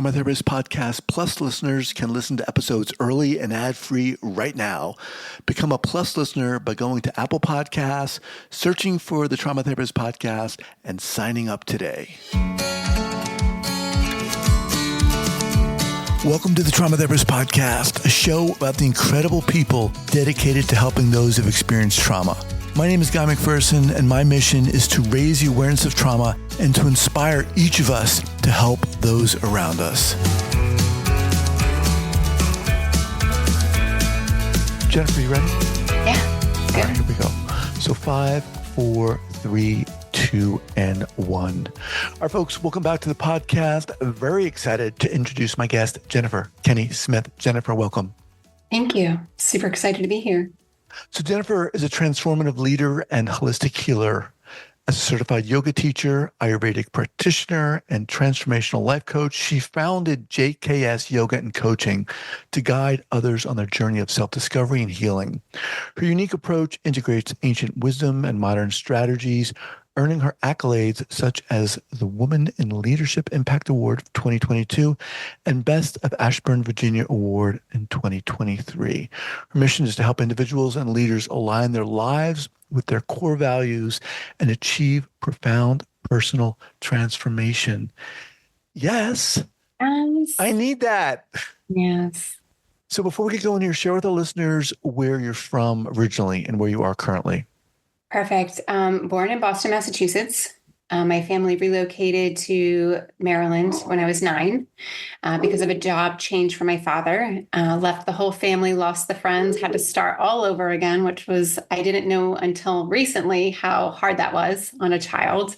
Trauma Therapist Podcast Plus listeners can listen to episodes early and ad-free right now. Become a Plus listener by going to Apple Podcasts, searching for the Trauma Therapist Podcast, and signing up today. Welcome to the Trauma Therapist Podcast, a show about the incredible people dedicated to helping those who've experienced trauma. My name is Guy McPherson, and my mission is to raise the awareness of trauma and to inspire each of us to help those around us. Jennifer, you ready? Yeah. Good. All right, here we go. So 5, 4, 3, 2, and 1. All right, folks, welcome back to the podcast. Very excited to introduce my guest, Jennifer Kenney-Smith. Jennifer, welcome. Thank you. Super excited to be here. So Jennifer is a transformative leader and holistic healer. As a certified yoga teacher, Ayurvedic practitioner, and transformational life coach, she founded JKS Yoga and Coaching to guide others on their journey of self-discovery and healing. Her unique approach integrates ancient wisdom and modern strategies, earning her accolades such as the Woman in Leadership Impact Award of 2022 and Best of Ashburn, Virginia Award in 2023. Her mission is to help individuals and leaders align their lives with their core values and achieve profound personal transformation. Yes, I need that. Yes. So before we get going here, share with our listeners where you're from originally and where you are currently. Perfect. Born in Boston, Massachusetts. My family relocated to Maryland when I was 9 because of a job change for my father. Left the whole family, lost the friends, had to start all over again, which was, I didn't know until recently how hard that was on a child.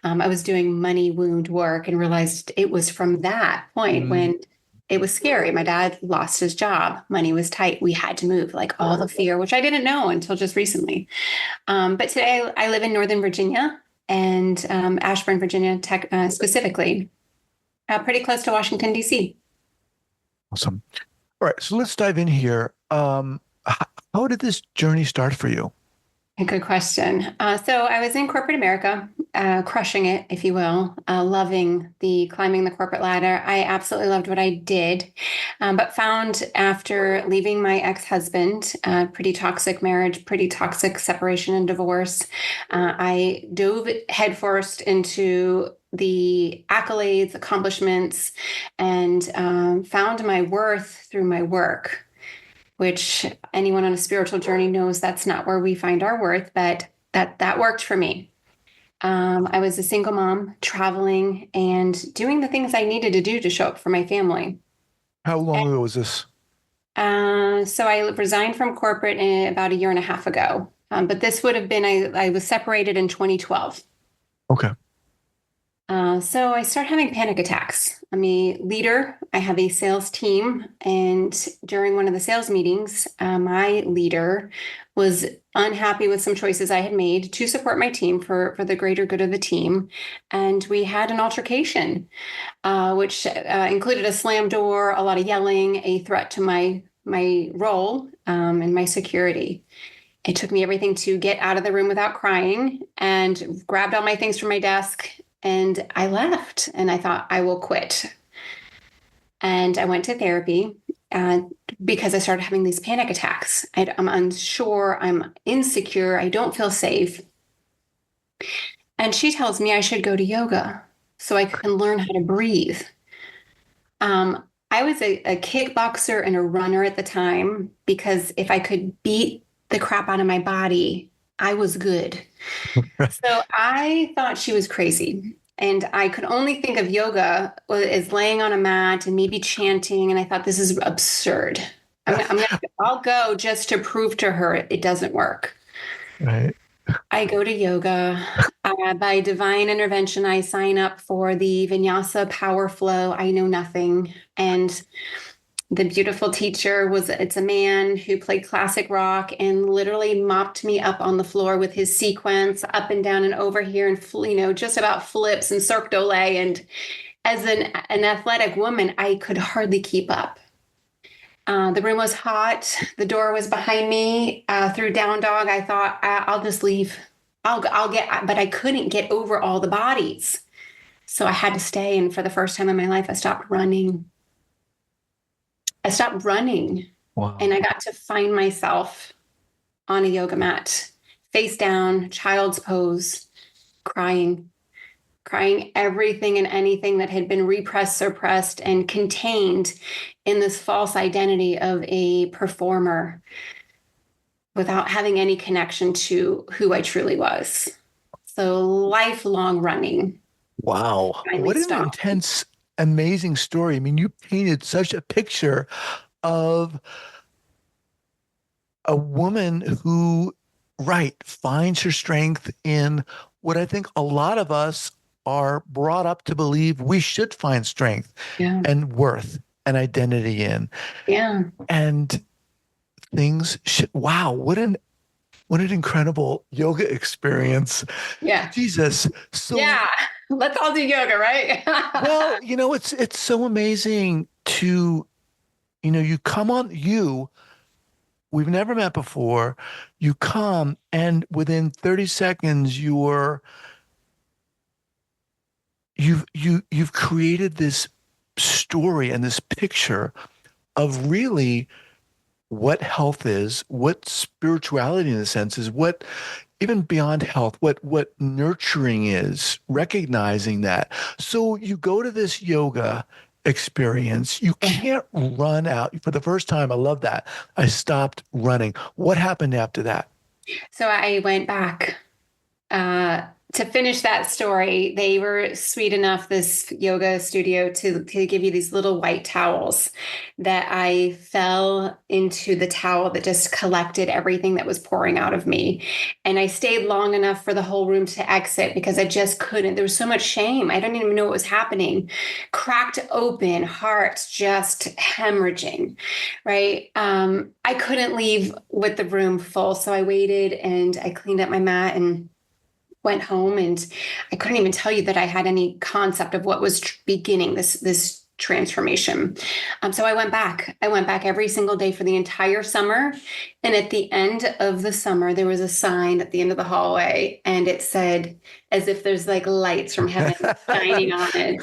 I was doing money wound work and realized it was from that point when it was scary. My dad lost his job. Money was tight. We had to move, like all the fear, which I didn't know until just recently. But today I live in Northern Virginia and Ashburn, Virginia, specifically, pretty close to Washington, D.C. Awesome. All right. So let's dive in here. How did this journey start for you? A good question. So I was in corporate America, crushing it, if you will, climbing the corporate ladder. I absolutely loved what I did, but found after leaving my ex-husband, pretty toxic marriage, pretty toxic separation and divorce, I dove headfirst into the accolades, accomplishments, and found my worth through my work, which anyone on a spiritual journey knows that's not where we find our worth, but that worked for me. I was a single mom, traveling and doing the things I needed to do to show up for my family. How long ago was this? So I resigned from corporate about 1.5 years ago. But this would have been, I was separated in 2012. Okay. So I started having panic attacks. I'm a leader. I have a sales team. And during one of the sales meetings, my leader was unhappy with some choices I had made to support my team for the greater good of the team. And we had an altercation, which included a slam door, a lot of yelling, a threat to my role and my security. It took me everything to get out of the room without crying and grabbed all my things from my desk. And I left and I thought, I will quit. And I went to therapy because I started having these panic attacks. I'm unsure, I'm insecure, I don't feel safe. And she tells me I should go to yoga so I can learn how to breathe. I was a kickboxer and a runner at the time because if I could beat the crap out of my body, I was good. So I thought she was crazy. And I could only think of yoga as laying on a mat and maybe chanting. And I thought, this is absurd. I'll go just to prove to her it doesn't work. Right. I go to yoga. By divine intervention, I sign up for the Vinyasa Power Flow. I know nothing. And the beautiful teacher it's a man who played classic rock and literally mopped me up on the floor with his sequence up and down and over here and, just about flips and Cirque du Soleil. And as an athletic woman, I could hardly keep up. The room was hot. The door was behind me. Through down dog, I thought, I'll just leave. I'll get, but I couldn't get over all the bodies. So I had to stay. And for the first time in my life, I stopped running. I stopped running and Wow. I got to find myself on a yoga mat, face down, child's pose, crying, crying everything and anything that had been repressed, suppressed, and contained in this false identity of a performer without having any connection to who I truly was. So lifelong running Wow. finally What an stopped. intense, amazing story. I mean, you painted such a picture of a woman who, right, finds her strength in what I think a lot of us are brought up to believe we should find strength Yeah. and worth and identity in. Yeah. And wow, what an incredible yoga experience. Yeah. Jesus. So, Yeah. Let's all do yoga, right? well, it's so amazing to, you come on you we've never met before. You come, and within 30 seconds, you've created this story and this picture of really what health is, what spirituality in a sense is, what even beyond health, what nurturing is, recognizing that. So you go to this yoga experience, you can't run out. For the first time, I love that. I stopped running. What happened after that? So I went back uh, to finish that story. They were sweet enough, this yoga studio, to give you these little white towels that I fell into the towel that just collected everything that was pouring out of me. And I stayed long enough for the whole room to exit because I just couldn't. There was so much shame. I didn't even know what was happening. Cracked open, hearts just hemorrhaging, right? I couldn't leave with the room full. So I waited and I cleaned up my mat and went home, and I couldn't even tell you that I had any concept of what was beginning this transformation. So I went back. I went back every single day for the entire summer. And at the end of the summer, there was a sign at the end of the hallway, and it said, as if there's like lights from heaven shining on it.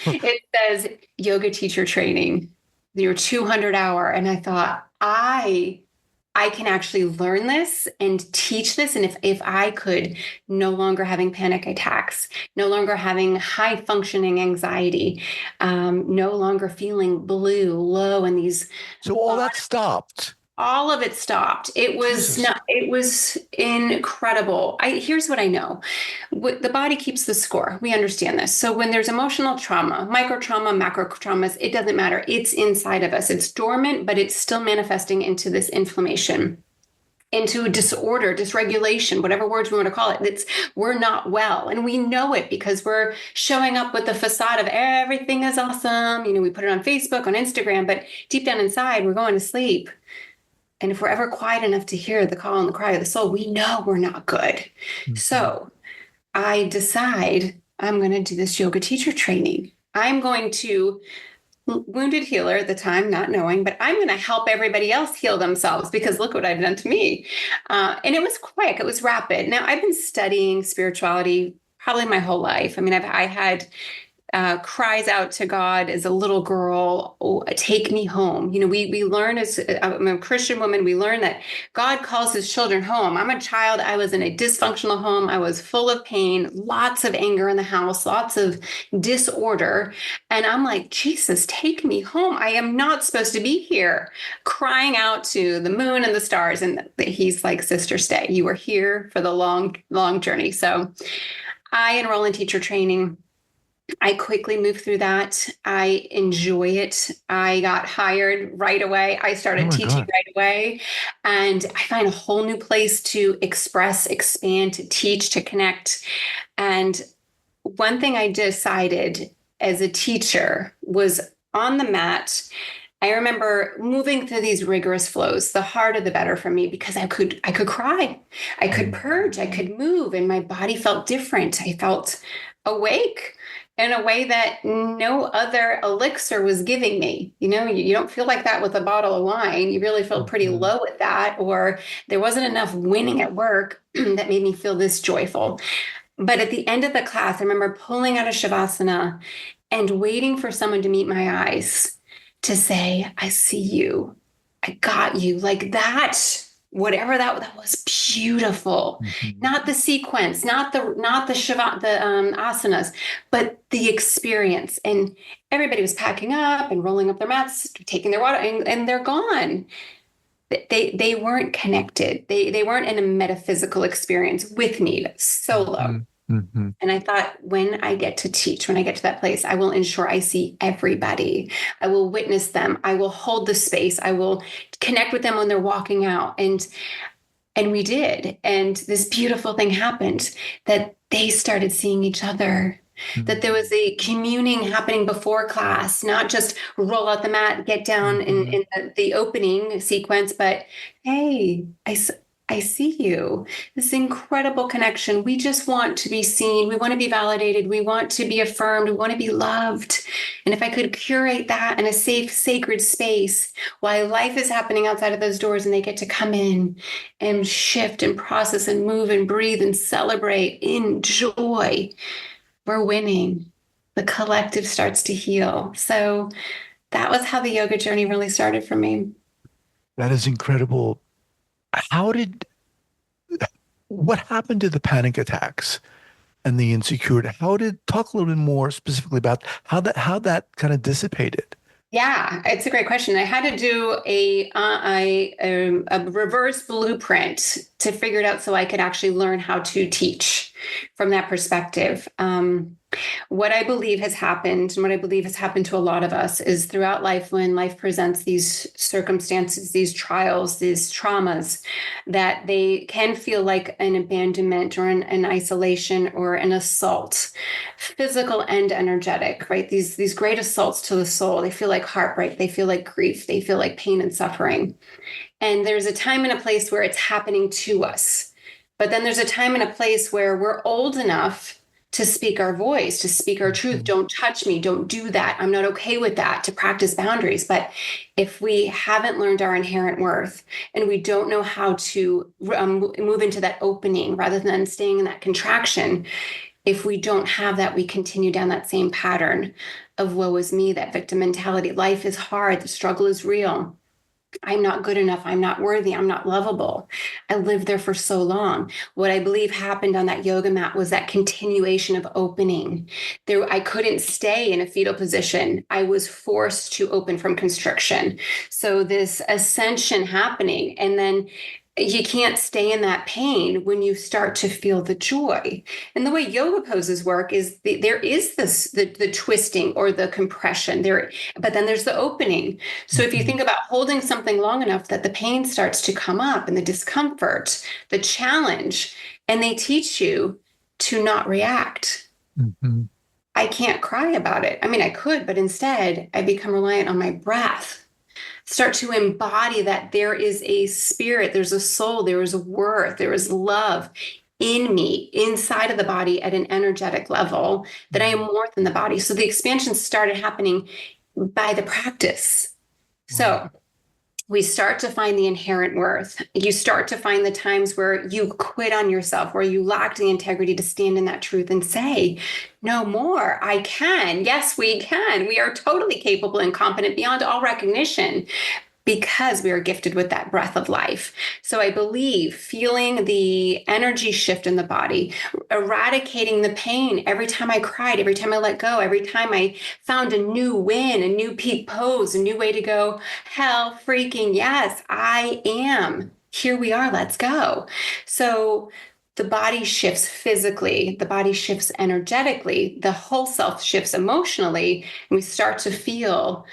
It says yoga teacher training, your 200 hour. And I thought, I can actually learn this and teach this. And if I could no longer having panic attacks, no longer having high functioning anxiety, no longer feeling blue, low, and these, So all that stopped. all of it stopped. It was Jesus. not, it was incredible. Here's what I know. The body keeps the score. We understand this. So when there's emotional trauma, micro trauma, macro traumas, it doesn't matter. It's inside of us. It's dormant, but it's still manifesting into this inflammation, into disorder, dysregulation, whatever words we want to call it. We're not well. And we know it because we're showing up with the facade of everything is awesome. We put it on Facebook, on Instagram, but deep down inside, we're going to sleep. And if we're ever quiet enough to hear the call and the cry of the soul, we know we're not good. Mhm. So I decide I'm going to do this yoga teacher training. I'm going to, wounded healer at the time, not knowing, but I'm going to help everybody else heal themselves because look what I've done to me. And it was quick, it was rapid. Now, I've been studying spirituality probably my whole life. I mean, I had cries out to God as a little girl, oh, take me home. We learn as I'm a Christian woman, we learn that God calls his children home. I'm a child. I was in a dysfunctional home. I was full of pain, lots of anger in the house, lots of disorder. And I'm like, Jesus, take me home. I am not supposed to be here, crying out to the moon and the stars. And he's like, sister, stay. You are here for the long, long journey. So I enroll in teacher training. I quickly moved through that. I enjoy it. I got hired right away. I Oh started my teaching God. right away. And I find a whole new place to express, expand, to teach, to connect. And one thing I decided as a teacher was on the mat. I remember moving through these rigorous flows. The harder the better for me because I could cry. I could purge, I could move, and my body felt different. I felt awake in a way that no other elixir was giving me. You don't feel like that with a bottle of wine. You really feel pretty Mhm. low at that, or there wasn't enough winning at work that made me feel this joyful. But at the end of the class, I remember pulling out of Shavasana and waiting for someone to meet my eyes to say, I see you. I got you. Like that, whatever that was beautiful. Mhm. Not the sequence, not the asanas, but the experience. And everybody was packing up and rolling up their mats, taking their water, and they're gone. They weren't connected. They weren't in a metaphysical experience with me, solo. Mhm. Mhm. And I thought, when I get to teach, when I get to that place, I will ensure I see everybody. I will witness them. I will hold the space. I will connect with them when they're walking out. And we did. And this beautiful thing happened, that they started seeing each other, that there was a communing happening before class, not just roll out the mat, get down Mhm. in the opening sequence, but hey, I see you. This incredible connection. We just want to be seen. We want to be validated. We want to be affirmed. We want to be loved. And if I could curate that in a safe, sacred space while life is happening outside of those doors, and they get to come in and shift and process and move and breathe and celebrate in joy, we're winning. The collective starts to heal. So that was how the yoga journey really started for me. That is incredible. How did, what happened to the panic attacks and the insecurity? Talk a little bit more specifically about how that kind of dissipated? Yeah, it's a great question. I had to do a reverse blueprint to figure it out so I could actually learn how to teach from that perspective. What I believe has happened, and what I believe has happened to a lot of us, is throughout life, when life presents these circumstances, these trials, these traumas, that they can feel like an abandonment or an isolation or an assault, physical and energetic, right? These great assaults to the soul. They feel like heartbreak. They feel like grief. They feel like pain and suffering. And there's a time and a place where it's happening to us. But then there's a time and a place where we're old enough to speak our voice, to speak our truth. Mhm. Don't touch me. Don't do that. I'm not okay with that, to practice boundaries. But if we haven't learned our inherent worth, and we don't know how to move into that opening rather than staying in that contraction, if we don't have that, we continue down that same pattern of woe is me, that victim mentality. Life is hard. The struggle is real. I'm not good enough. I'm not worthy. I'm not lovable. I lived there for so long. What I believe happened on that yoga mat was that continuation of opening. There, I couldn't stay in a fetal position. I was forced to open from constriction. So this ascension happening, and then you can't stay in that pain when you start to feel the joy. And the way yoga poses work is there is the twisting or the compression there, but then there's the opening. So if you Mhm. think about holding something long enough that the pain starts to come up, and the discomfort, the challenge, and they teach you to not react. Mhm. I can't cry about it. I mean, I could, but instead I become reliant on my breath. Start to embody that there is a spirit, there's a soul, there is a worth, there is love in me, inside of the body at an energetic level, that I am Mhm. more than the body. So the expansion started happening by the practice. Wow. So we start to find the inherent worth. You start to find the times where you quit on yourself, where you lacked the integrity to stand in that truth and say, no more. I can. Yes, we can. We are totally capable and competent beyond all recognition, because we are gifted with that breath of life. So I believe feeling the energy shift in the body, eradicating the pain every time I cried, every time I let go, every time I found a new win, a new peak pose, a new way to go, hell freaking yes, I am. Here we are, let's go. So the body shifts physically, the body shifts energetically, the whole self shifts emotionally, and we start to feel,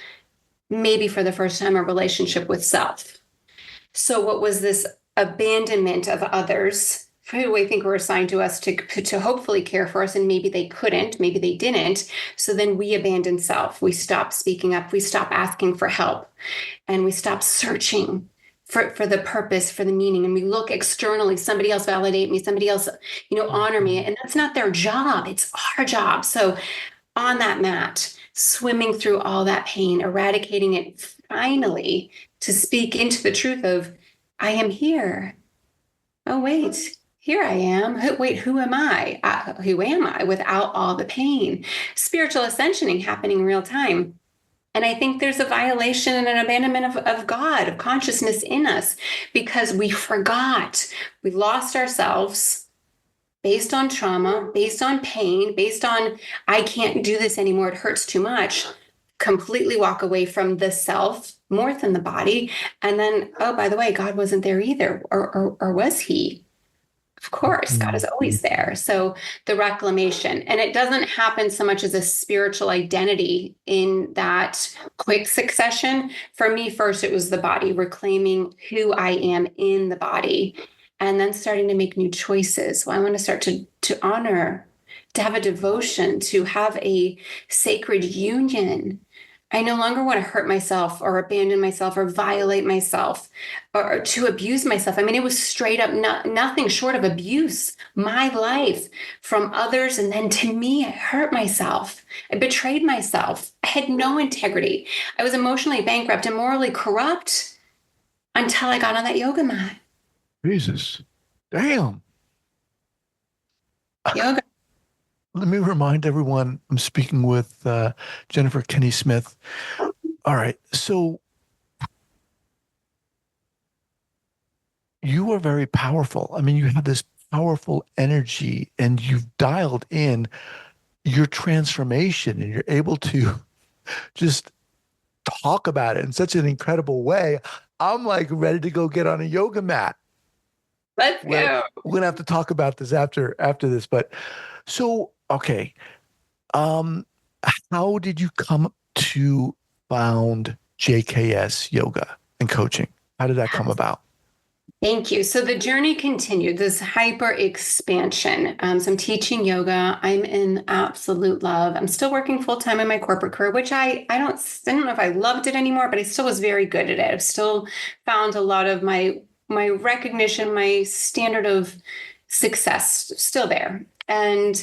maybe for the first time, a relationship with self. So, what was this abandonment of others who I think were assigned to us to hopefully care for us, and maybe they couldn't, maybe they didn't. So then we abandon self. We stop speaking up. We stop asking for help, and we stop searching for the purpose, for the meaning. And we look externally. Somebody else validate me. Somebody else, honor me. Mhm. And that's not their job. It's our job. So on that mat, swimming through all that pain, eradicating it finally, to speak into the truth of, I am here. Oh, wait, here I am. Wait, who am I? Who am I without all the pain? Spiritual ascensioning happening in real time. And I think there's a violation and an abandonment of God, of consciousness in us, because we forgot. We lost ourselves based on trauma, based on pain, based on, I can't do this anymore. It hurts too much. Completely walk away from the self more than the body. And then, oh, by the way, God wasn't there either. Or was he? Of course, God is always there. So the reclamation, and it doesn't happen so much as a spiritual identity in that quick succession. For me, first, it was the body, reclaiming who I am in the body, and then starting to make new choices. Well, I want to start to honor, to have a devotion, to have a sacred union. I no longer want to hurt myself or abandon myself or violate myself or to abuse myself. I mean, it was straight up nothing short of abuse, my life from others. And then to me, I hurt myself. I betrayed myself. I had no integrity. I was emotionally bankrupt and morally corrupt until I got on that yoga mat. Jesus. Damn. Yoga. Let me remind everyone, I'm speaking with Jennifer Kenney-Smith. All right. So you are very powerful. I mean, you have this powerful energy and you've dialed in your transformation and you're able to just talk about it in such an incredible way. I'm like ready to go get on a yoga mat. Let's go. We're going to have to talk about this after this. But so, okay. How did you come to found JKS Yoga and Coaching? How did that come about? Thank you. So the journey continued, this hyper expansion. So I'm teaching yoga. I'm in absolute love. I'm still working full time in my corporate career, which I don't know if I loved it anymore, but I still was very good at it. I've still found a lot of my recognition, my standard of success still there. And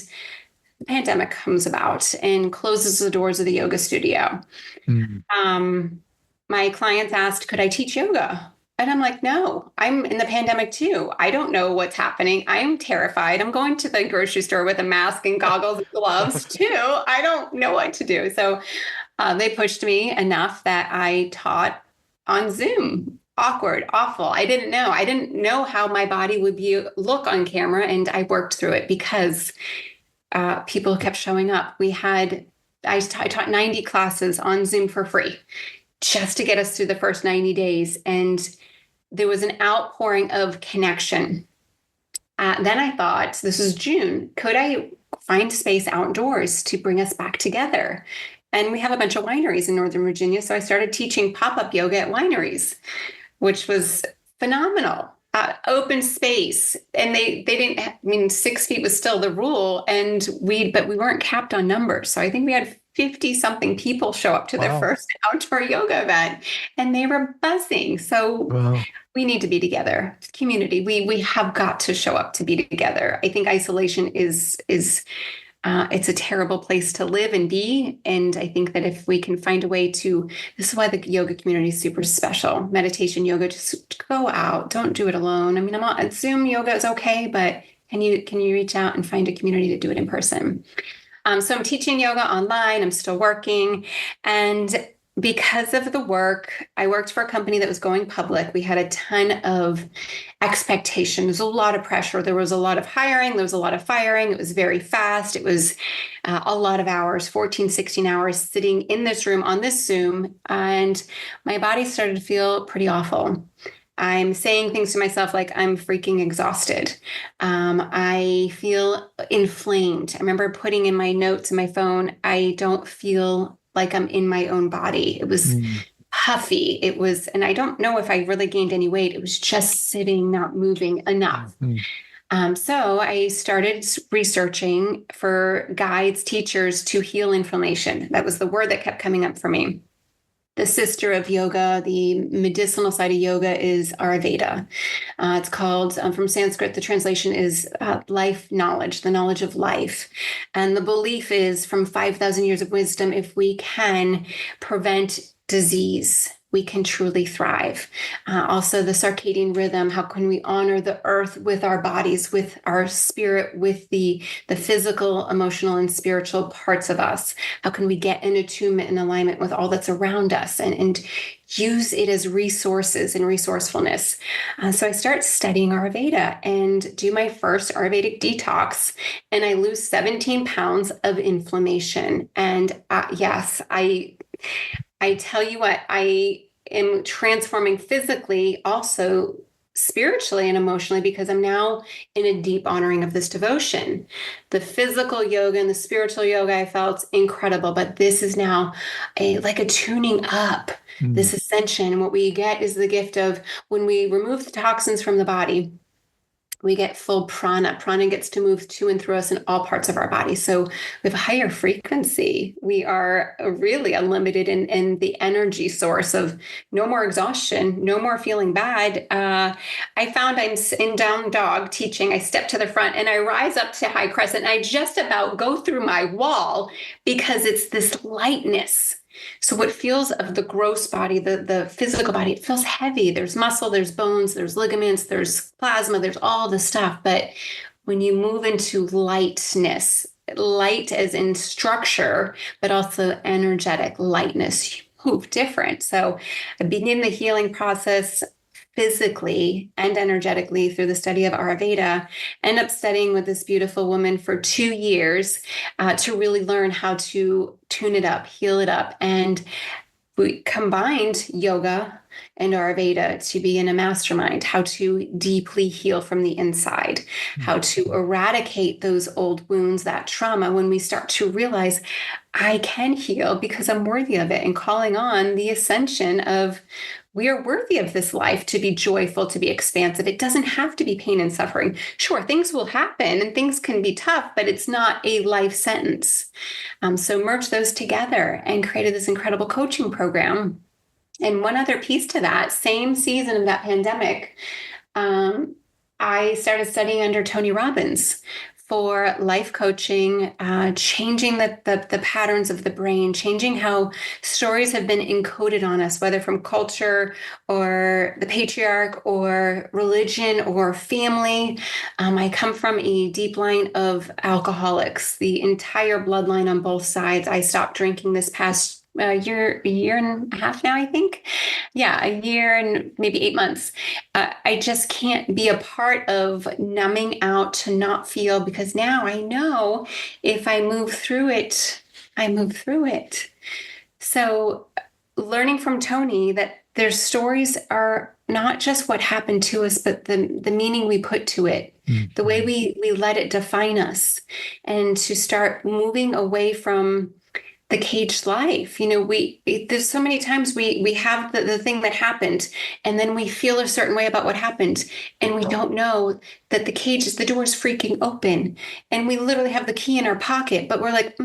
the pandemic comes about and closes the doors of the yoga studio. My clients asked, could I teach yoga? And I'm like, no, I'm in the pandemic too. I don't know what's happening. I'm terrified. I'm going to the grocery store with a mask and goggles and gloves too. I don't know what to do. So they pushed me enough that I taught on Zoom. Awkward, awful. I didn't know how my body would look on camera. And I worked through it because people kept showing up. I taught 90 classes on Zoom for free just to get us through the first 90 days. And there was an outpouring of connection. Then I thought, this is June, could I find space outdoors to bring us back together? And we have a bunch of wineries in Northern Virginia. So I started teaching pop-up yoga at wineries, which was phenomenal. Open space. And they didn't, 6 feet was still the rule. But we weren't capped on numbers. So I think we had 50 something people show up to their first outdoor yoga event and they were buzzing. So we need to be together. Community. We have got to show up to be together. I think isolation is it's a terrible place to live and be. And I think that if we can find a way this is why the yoga community is super special. Meditation, yoga, just go out. Don't do it alone. I'm on Zoom yoga is okay, but can you reach out and find a community to do it in person? So I'm teaching yoga online. I'm still working. And because of the work, I worked for a company that was going public. We had a ton of expectation. There was a lot of pressure. There was a lot of hiring. There was a lot of firing. It was very fast. It was a lot of hours, 14, 16 hours sitting in this room on this Zoom. And my body started to feel pretty awful. I'm saying things to myself like I'm freaking exhausted. I feel inflamed. I remember putting in my notes in my phone, I don't feel like I'm in my own body. It was puffy. And I don't know if I really gained any weight. It was just sitting, not moving enough. So I started researching for guides, teachers to heal inflammation. That was the word that kept coming up for me. The sister of yoga, the medicinal side of yoga is Ayurveda. It's called, from Sanskrit, the translation is life knowledge, the knowledge of life. And the belief is from 5,000 years of wisdom, if we can prevent disease we can truly thrive. Also, the circadian rhythm. How can we honor the earth with our bodies, with our spirit, with the physical, emotional, and spiritual parts of us? How can we get in attunement and alignment with all that's around us and use it as resources and resourcefulness? So I start studying Ayurveda and do my first Ayurvedic detox, and I lose 17 pounds of inflammation. And yes, I tell you what, I am transforming physically, also spiritually and emotionally, because I'm now in a deep honoring of this devotion. The physical yoga and the spiritual yoga I felt incredible, but this is now like a tuning up, Mm. this ascension. And what we get is the gift of when we remove the toxins from the body, we get full prana. Prana gets to move to and through us in all parts of our body. So we have a higher frequency. We are really unlimited in the energy source of no more exhaustion, no more feeling bad. I found I'm in down dog teaching. I step to the front and I rise up to high crescent. And I just about go through my wall because it's this lightness. So what feels of the gross body, the physical body, it feels heavy. There's muscle, there's bones, there's ligaments, there's plasma, there's all the stuff. But when you move into lightness, light as in structure, but also energetic lightness, you move different. So I begin the healing process physically and energetically through the study of Ayurveda. End up studying with this beautiful woman for 2 years to really learn how to tune it up, heal it up. And we combined yoga and Ayurveda to be in a mastermind, how to deeply heal from the inside, how to eradicate those old wounds, that trauma, when we start to realize I can heal because I'm worthy of it, and calling on the ascension of we are worthy of this life, to be joyful, to be expansive. It doesn't have to be pain and suffering. Sure, things will happen and things can be tough, but it's not a life sentence. So merge those together and created this incredible coaching program. And one other piece to that, same season of that pandemic, I started studying under Tony Robbins for life coaching, changing the patterns of the brain, changing how stories have been encoded on us, whether from culture or the patriarch or religion or family. I come from a deep line of alcoholics, the entire bloodline on both sides. I stopped drinking this past year and a half now, I think. Yeah, a year and maybe 8 months. I just can't be a part of numbing out to not feel, because now I know if I move through it, I move through it. So learning from Tony that their stories are not just what happened to us, but the meaning we put to it, the way we let it define us, and to start moving away from the caged life. There's so many times we have the thing that happened, and then we feel a certain way about what happened, and we don't know that the door is freaking open, and we literally have the key in our pocket, but we're like,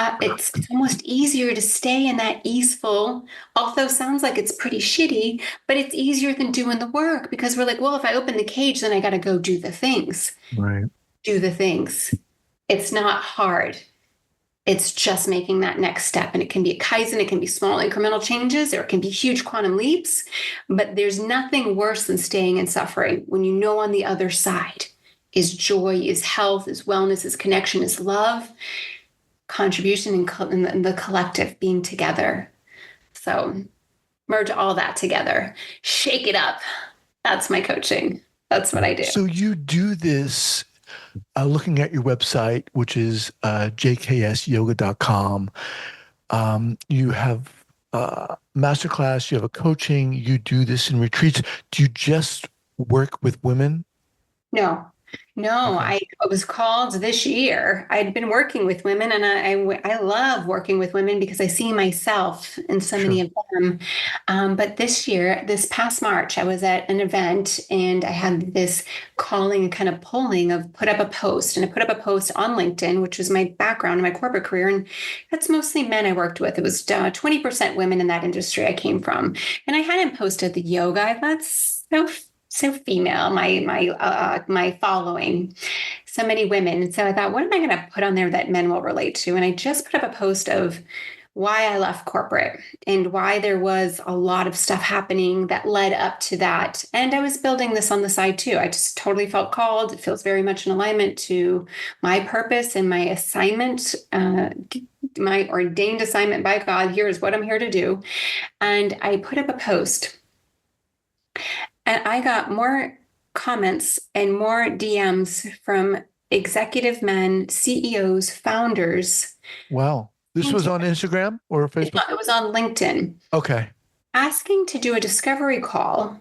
it's almost easier to stay in that easeful, although sounds like it's pretty shitty, but it's easier than doing the work, because we're like, well, if I open the cage, then I got to go do the things. Right. Do the things. It's not hard. It's just making that next step. And it can be a Kaizen, it can be small incremental changes, or it can be huge quantum leaps. But there's nothing worse than staying in suffering when you know on the other side is joy, is health, is wellness, is connection, is love, contribution, and the collective being together. So merge all that together, shake it up. That's my coaching. That's what I do. So you do this looking at your website, which is jksyoga.com. You have masterclass, you have a coaching, you do this in retreats. Do you just work with women? No, Okay. I was called this year. I'd been working with women, and I love working with women because I see myself in so many Sure. of them. But this year, this past March, I was at an event and I had this calling and kind of pulling of put up a post. And I put up a post on LinkedIn, which was my background in my corporate career. And that's mostly men I worked with. It was 20% women in that industry I came from. And I hadn't posted the yoga. I thought, so female, my following, so many women. And so I thought, what am I going to put on there that men will relate to? And I just put up a post of why I left corporate and why there was a lot of stuff happening that led up to that. And I was building this on the side too. I just totally felt called. It feels very much in alignment to my purpose and my assignment, my ordained assignment by God. Here is what I'm here to do. And I put up a post and I got more comments and more DMs from executive men, CEOs, founders. Wow. This was on Instagram or Facebook? It was on LinkedIn. Okay. Asking to do a discovery call.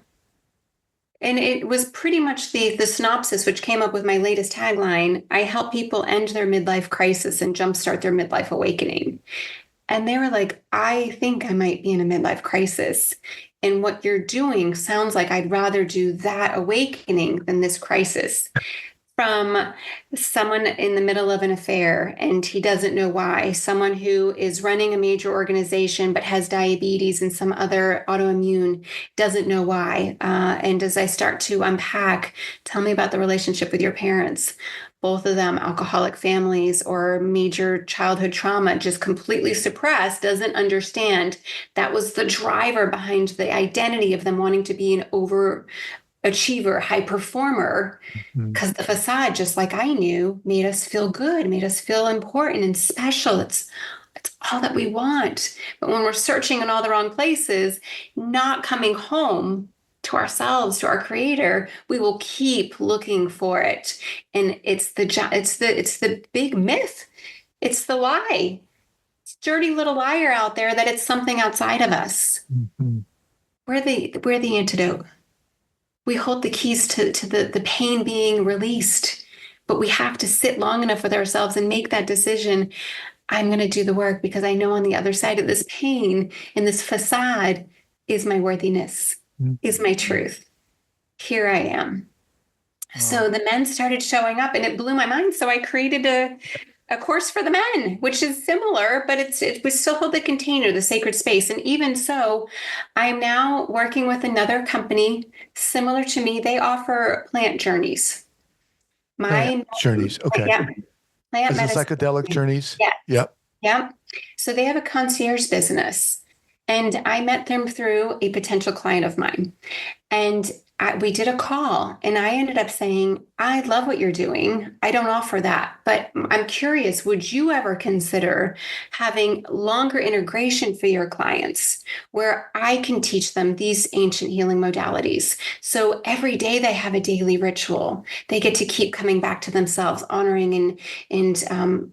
And it was pretty much the synopsis, which came up with my latest tagline. I help people end their midlife crisis and jumpstart their midlife awakening. And they were like, I think I might be in a midlife crisis. And what you're doing sounds like I'd rather do that awakening than this crisis. From someone in the middle of an affair and he doesn't know why, someone who is running a major organization but has diabetes and some other autoimmune, doesn't know why. And as I start to unpack, tell me about the relationship with your parents. Both of them alcoholic families or major childhood trauma, just completely suppressed, doesn't understand that was the driver behind the identity of them wanting to be an overachiever, high performer, Mhm. because the facade, just like I knew, made us feel good, made us feel important and special. It's all that we want. But when we're searching in all the wrong places, not coming home to ourselves, to our creator, we will keep looking for it. And it's the big myth. It's the lie. It's dirty little liar out there that it's something outside of us. Mhm. We're the antidote. We hold the keys to the pain being released, but we have to sit long enough with ourselves and make that decision. I'm going to do the work because I know on the other side of this pain and this facade is my worthiness, is my truth. Here I am. Wow. So the men started showing up and it blew my mind. So I created a course for the men, which is similar, but it was still hold the container, the sacred space. And even so, I'm now working with another company similar to me. They offer plant journeys. Plant My journeys. Okay. Yeah, plant Is it medicine. psychedelic journeys? Yeah, Yep. yeah. So they have a concierge business. And I met them through a potential client of mine. And we did a call, and I ended up saying, I love what you're doing. I don't offer that, but I'm curious, would you ever consider having longer integration for your clients where I can teach them these ancient healing modalities? So every day they have a daily ritual. They get to keep coming back to themselves, honoring and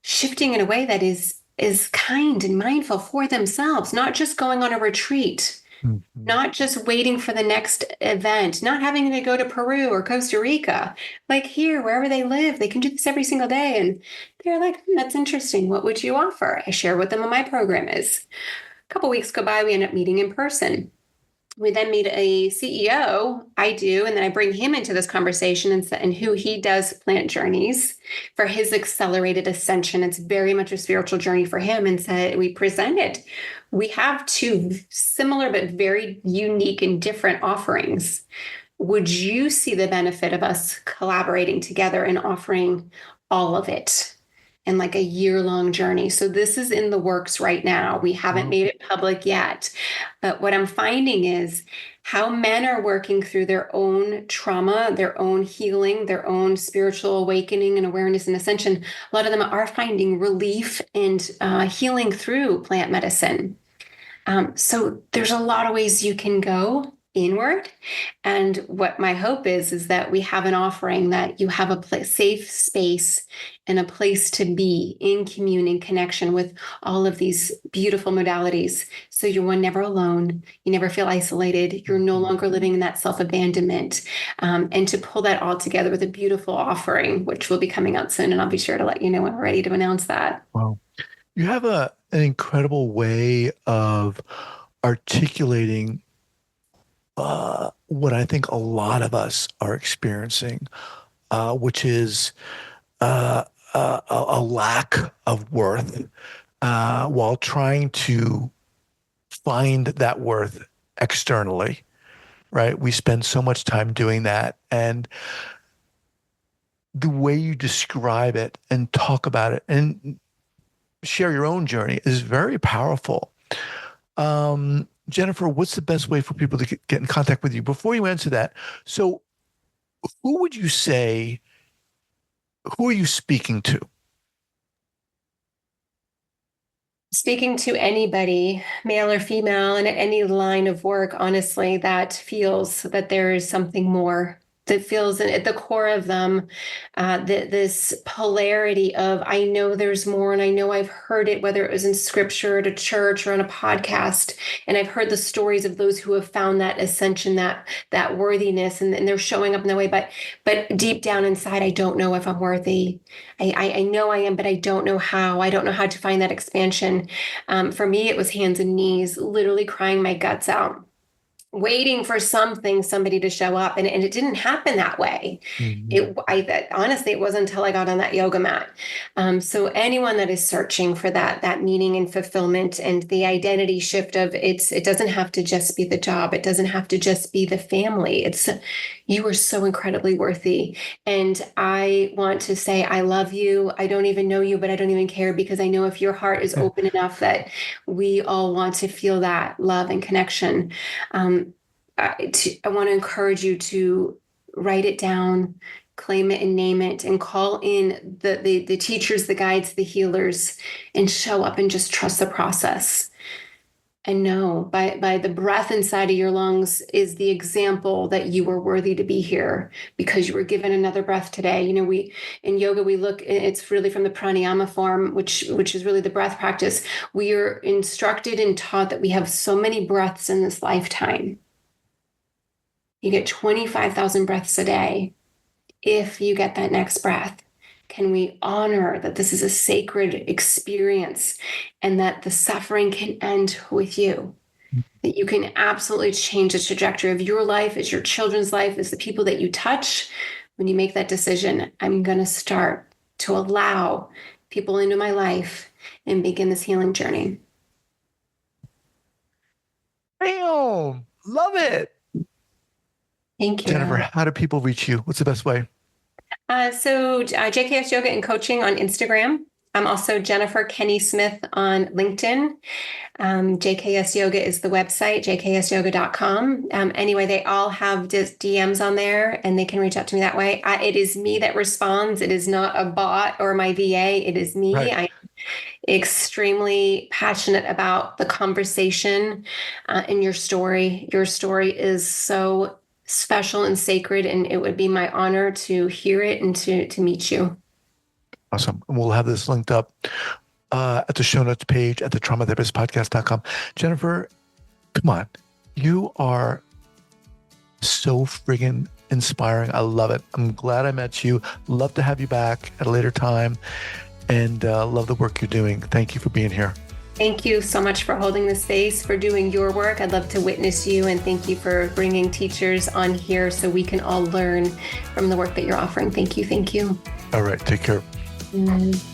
shifting in a way that is kind and mindful for themselves, not just going on a retreat, Mhm. not just waiting for the next event, not having to go to Peru or Costa Rica, like here, wherever they live, they can do this every single day. And they're like, that's interesting. What would you offer? I share with them what my program is. A couple weeks go by, we end up meeting in person. We then meet a CEO, I do, and then I bring him into this conversation and who he does plant journeys for his accelerated ascension. It's very much a spiritual journey for him. And said, we presented, we have two similar but very unique and different offerings. Would you see the benefit of us collaborating together and offering all of it? And like a year-long journey. So this is in the works right now. We haven't Wow. made it public yet. But what I'm finding is how men are working through their own trauma, their own healing, their own spiritual awakening and awareness and ascension. A lot of them are finding relief and healing through plant medicine. So there's a lot of ways you can go inward. And what my hope is that we have an offering that you have a safe space and a place to be in commune and connection with all of these beautiful modalities. So you're never alone. You never feel isolated. You're no longer living in that self-abandonment. And to pull that all together with a beautiful offering, which will be coming out soon. And I'll be sure to let you know when we're ready to announce that. Wow. You have an incredible way of articulating what I think a lot of us are experiencing, which is a lack of worth while trying to find that worth externally, right? We spend so much time doing that. And the way you describe it and talk about it, and share your own journey is very powerful. Jennifer, what's the best way for people to get in contact with you? Before you answer that, so who would you say, who are you speaking to? Speaking to anybody, male or female, in any line of work, honestly, that feels that there is something more, that feels at the core of them, this polarity of, I know there's more, and I know I've heard it, whether it was in scripture, at a church, or on a podcast, and I've heard the stories of those who have found that ascension, that worthiness, and they're showing up in that way. But deep down inside, I don't know if I'm worthy. I know I am, but I don't know how. I don't know how to find that expansion. For me, it was hands and knees, literally crying my guts out, waiting for somebody to show up. And it didn't happen that way. Honestly, it wasn't until I got on that yoga mat. So anyone that is searching for that meaning and fulfillment and the identity shift of it doesn't have to just be the job. It doesn't have to just be the family. You are so incredibly worthy. And I want to say, I love you. I don't even know you, but I don't even care, because I know if your heart is open enough that we all want to feel that love and connection. I want to encourage you to write it down, claim it and name it, and call in the teachers, the guides, the healers, and show up and just trust the process. And know by the breath inside of your lungs is the example that you are worthy to be here because you were given another breath today. We in yoga, we look, it's really from the pranayama form, which is really the breath practice. We are instructed and taught that we have so many breaths in this lifetime. You get 25,000 breaths a day. If you get that next breath, can we honor that this is a sacred experience and that the suffering can end with you? That you can absolutely change the trajectory of your life, as your children's life, as the people that you touch. When you make that decision, I'm going to start to allow people into my life and begin this healing journey. Bam! Love it. Thank you. Jennifer, how do people reach you? What's the best way? JKS Yoga and Coaching on Instagram. I'm also Jennifer Kenney-Smith on LinkedIn. JKS Yoga is the website, jksyoga.com. Anyway, they all have DMs on there, and they can reach out to me that way. It is me that responds. It is not a bot or my VA. It is me. Right. I'm extremely passionate about the conversation and your story. Your story is so special and sacred, and it would be my honor to hear it and to meet you. Awesome. And we'll have this linked up at the show notes page at the traumatherapistpodcast.com. Jennifer, come on. You are so friggin' inspiring. I love it. I'm glad I met you. Love to have you back at a later time, and love the work you're doing. Thank you for being here. Thank you so much for holding the space, for doing your work. I'd love to witness you, and thank you for bringing teachers on here so we can all learn from the work that you're offering. Thank you. Thank you. All right. Take care. Mm-hmm.